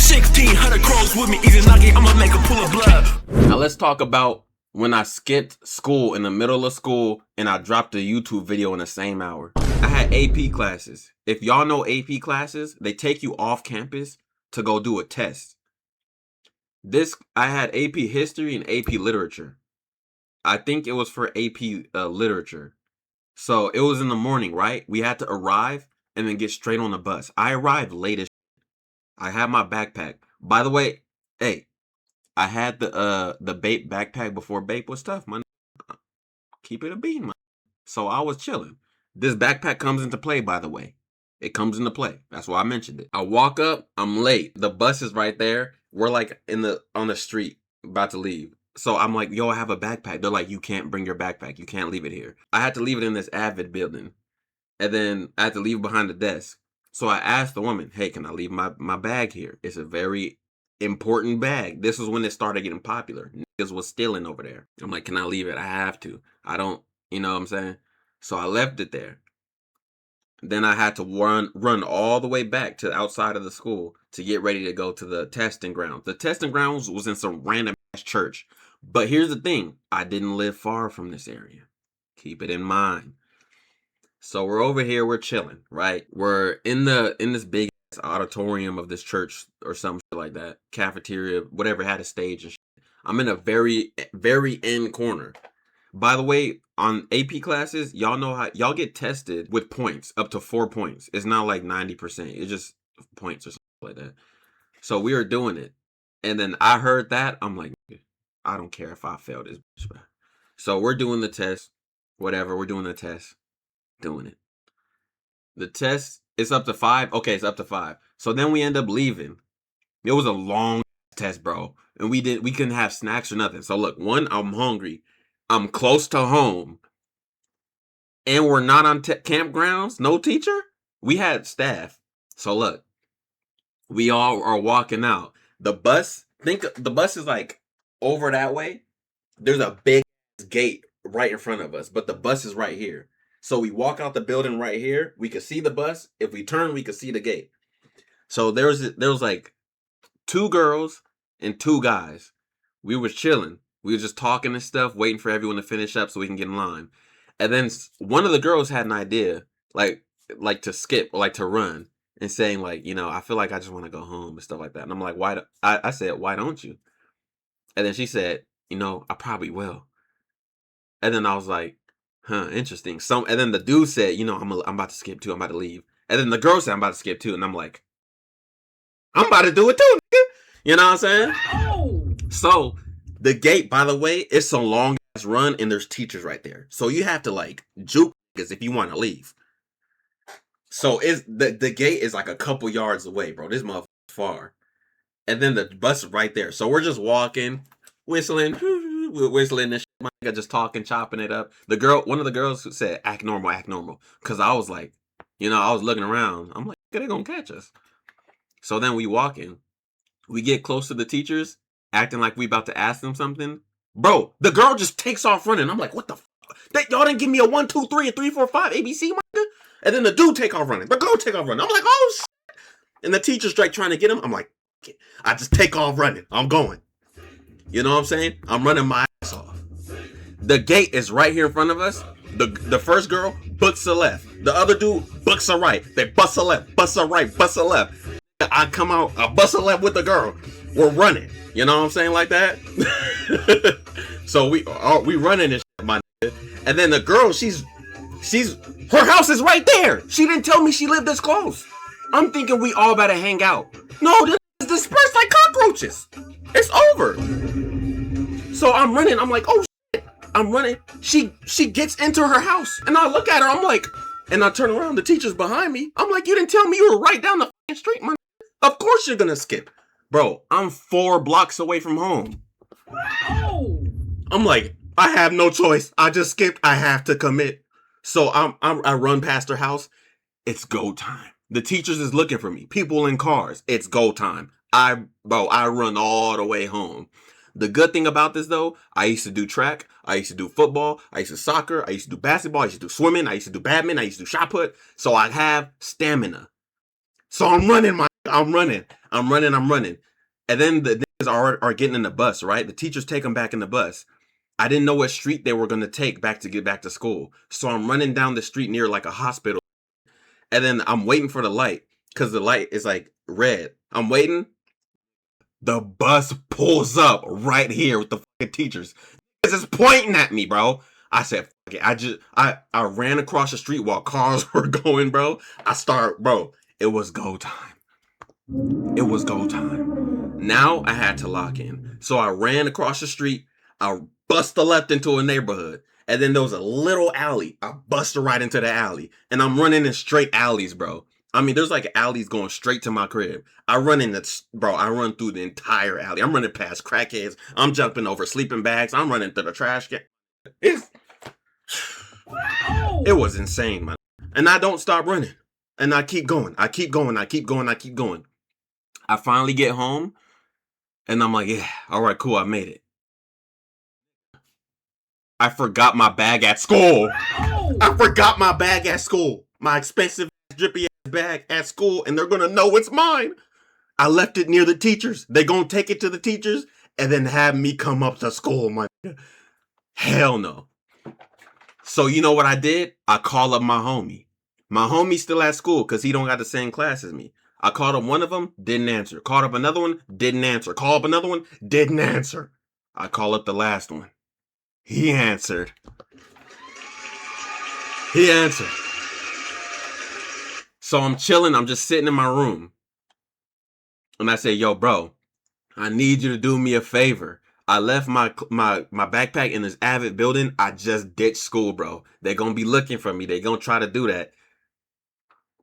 1600 crows with me, easy nugget, I'ma make a pool of blood. Now let's talk about when I skipped school in the middle of school and I dropped a YouTube video in the same hour. I had AP classes. If y'all know AP classes, they take you off campus to go do a test. I had AP history and AP literature. I think it was for AP literature. So it was in the morning, right? We had to arrive and then get straight on the bus. I arrived late as I had my backpack. By the way, hey, I had the Bape backpack before Bape was tough, man. Keep it a bean, man. So I was chilling. This backpack comes into play, by the way. It comes into play. That's why I mentioned it. I walk up, I'm late. The bus is right there. We're like on the street, about to leave. So I'm like, yo, I have a backpack. They're like, you can't bring your backpack. You can't leave it here. I had to leave it in this Avid building. And then I had to leave it behind the desk. So I asked the woman, hey, can I leave my bag here? It's a very important bag. This was when it started getting popular. Niggas was stealing over there. I'm like, can I leave it? I have to. I don't, you know what I'm saying? So I left it there. Then I had to run all the way back to outside of the school to get ready to go to the testing grounds. The testing grounds was in some random ass church. But here's the thing. I didn't live far from this area. Keep it in mind. So we're over here, we're chilling, right? We're in this big ass auditorium of this church or something like that. Cafeteria, whatever, had a stage and shit. I'm in a very, very end corner. By the way, on AP classes, y'all know how y'all get tested with points, up to 4 points. It's not like 90%. It's just points or something like that. So we were doing it. And then I heard that. I'm like, I don't care if I fail this bitch, bro. So we're doing the test. Whatever, we're doing the test. Doing it. The test is up to 5. Okay, it's up to 5. So then we end up leaving. It was a long test, bro. And we couldn't have snacks or nothing. So look, one, I'm hungry. I'm close to home. And we're not on campgrounds. No teacher. We had staff. So look, we all are walking out. The bus, the bus is like over that way. There's a big gate right in front of us, but the bus is right here. So we walk out the building right here. We could see the bus. If we turn, we could see the gate. So there was like 2 girls and 2 guys. We were chilling. We were just talking and stuff, waiting for everyone to finish up so we can get in line. And then one of the girls had an idea, like to skip, or like to run, and saying like, you know, I feel like I just want to go home and stuff like that. And I'm like, why? I said, why don't you? And then she said, you know, I probably will. And then I was like, huh, interesting. And then the dude said, you know, I'm about to skip too. I'm about to leave. And then the girl said, I'm about to skip too. And I'm like, I'm about to do it too, nigga. You know what I'm saying? Oh. So the gate, by the way, it's a long ass run and there's teachers right there. So you have to like juke niggas if you want to leave. So the gate is like a couple yards away, bro. This motherfucker's far. And then the bus is right there. So we're just walking, whistling, whistling and shit. My nigga just talking, chopping it up. One of the girls said, act normal, act normal. Because I was like, you know, I was looking around. I'm like, they're going to catch us. So then we walk in. We get close to the teachers, acting like we about to ask them something. Bro, the girl just takes off running. I'm like, what the fuck? Y'all didn't give me a 1, 2, 3, a 3, 4, 5 ABC, my nigga? And then the dude take off running. The girl take off running. I'm like, oh, shit. And the teacher's like trying to get him. I'm like, I just take off running. I'm going. You know what I'm saying? I'm running my ass off. The gate is right here in front of us. The first girl books a left. The other dude books a right. They bust a left, bust a right, bust a left. I come out, I bust a left with the girl. We're running. You know what I'm saying? Like that. So we running and shit, my nigga. And then the girl, her house is right there. She didn't tell me she lived this close. I'm thinking we all better hang out. No, this is dispersed like cockroaches. It's over. So I'm running. I'm like, oh shit. I'm running. She gets into her house. And I look at her. I'm like, and I turn around. The teacher's behind me. I'm like, you didn't tell me you were right down the street, man. Of course you're gonna skip. Bro, I'm 4 blocks away from home. Wow. I'm like, I have no choice. I just skipped. I have to commit. So I run past her house. It's go time. The teachers is looking for me. People in cars. It's go time. I run all the way home. The good thing about this though, I used to do track. I used to do football. I used to soccer. I used to do basketball. I used to do swimming. I used to do badminton. I used to do shot put. So I have stamina. So I'm running, I'm running. And then the niggas are getting in the bus, right? The teachers take them back in the bus. I didn't know what street they were going to take back to get back to school. So I'm running down the street near like a hospital. And then I'm waiting for the light because the light is like red. I'm waiting. The bus pulls up right here with the fucking teachers. This is pointing at me, bro. I said, fuck it. I ran across the street while cars were going, bro. Bro, it was go time. It was go time. Now I had to lock in. So I ran across the street. I busted left into a neighborhood. And then there was a little alley. I busted right into the alley. And I'm running in straight alleys, bro. I mean, there's like alleys going straight to my crib. I run through the entire alley. I'm running past crackheads. I'm jumping over sleeping bags. I'm running through the trash can. It was insane, man. And I don't stop running. And I keep going. I keep going. I finally get home. And I'm like, yeah, all right, cool. I made it. I forgot my bag at school. My expensive, drippy ass bag at school, and they're gonna know it's mine. I left it near the teachers. They gonna take it to the teachers and then have me come up to school, my nigga. Hell no. So you know what I did? I call up my homie. My homie's still at school because he don't got the same class as me. I called up one of them, didn't answer. Called up another one, didn't answer. Called up another one, didn't answer. I call up the last one. He answered. So I'm chilling. I'm just sitting in my room. And I say, yo, bro, I need you to do me a favor. I left my backpack in this Avid building. I just ditched school, bro. They're going to be looking for me. They're going to try to do that.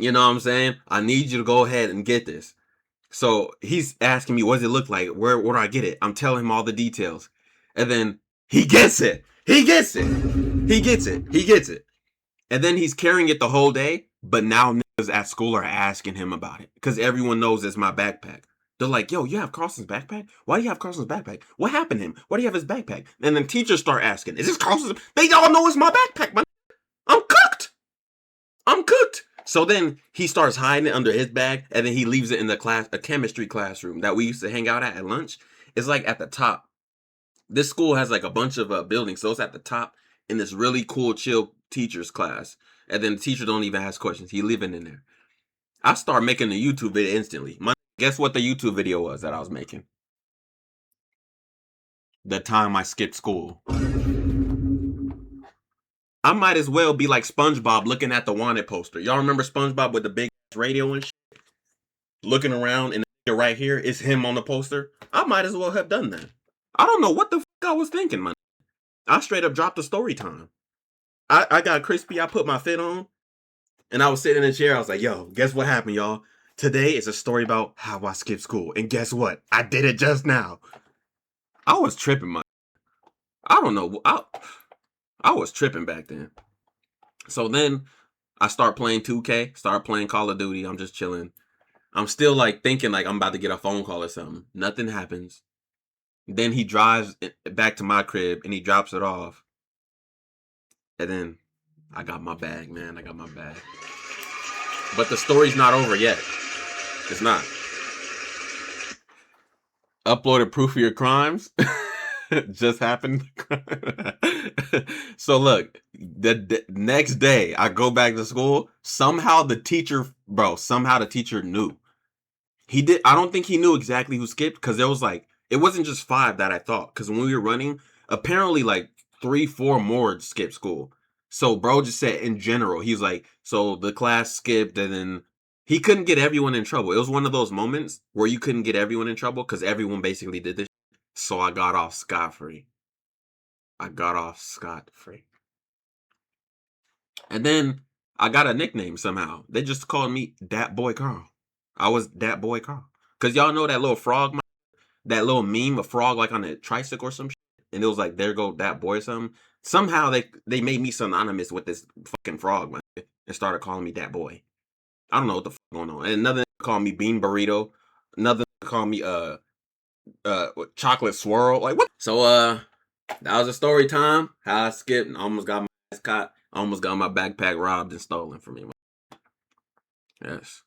You know what I'm saying? I need you to go ahead and get this. So he's asking me, what does it look like? Where do I get it? I'm telling him all the details. And then he gets it. He gets it. And then he's carrying it the whole day. But now niggas at school are asking him about it. Because everyone knows it's my backpack. They're like, yo, you have Karlsxn's backpack? Why do you have Karlsxn's backpack? What happened to him? Why do you have his backpack? And then teachers start asking, is this Karlsxn's? They all know it's my backpack, man. I'm cooked. So then he starts hiding it under his bag, and then he leaves it in a chemistry classroom that we used to hang out at lunch. It's like at the top. This school has like a bunch of buildings, so it's at the top in this really cool, chill teacher's class. And then the teacher don't even ask questions. He living in there. I start making a YouTube video instantly. Guess what the YouTube video was that I was making? The time I skipped school. I might as well be like SpongeBob looking at the wanted poster. Y'all remember SpongeBob with the big radio and shit? Looking around and right here is him on the poster. I might as well have done that. I don't know what the fuck I was thinking, man. I straight up dropped the story time. I got crispy. I put my fit on. And I was sitting in a chair. I was like, yo, guess what happened, y'all? Today is a story about how I skipped school. And guess what? I did it just now. I was tripping, man. I don't know. I was tripping back then. So then I start playing 2K, start playing Call of Duty. I'm just chilling. I'm still like thinking like I'm about to get a phone call or something. Nothing happens. Then he drives back to my crib and he drops it off. And then I got my bag, man. But the story's not over yet. It's not. Uploaded proof of your crimes. Just happened. So look, the next day I go back to school. Somehow the teacher knew. I don't think he knew exactly who skipped, because there was like, it wasn't just 5 that I thought. Because when we were running, apparently like 3-4 more skipped school. So bro just said in general, he was like, so the class skipped, and then he couldn't get everyone in trouble. It was one of those moments where you couldn't get everyone in trouble because everyone basically did this. So I got off scot-free. And then I got a nickname somehow. They just called me Dat Boy Karl. I was Dat Boy Karl. Because y'all know that little frog, that little meme, a frog like on a tricycle or some shit. And it was like, there go Dat Boy or something. Somehow they made me synonymous with this fucking frog, man, and started calling me Dat Boy. I don't know what the fuck going on. And another called me Bean Burrito. Another called me chocolate swirl. Like what? So that was a story time. How I skipped and almost got my ass caught. Almost got my backpack robbed and stolen from me. Yes.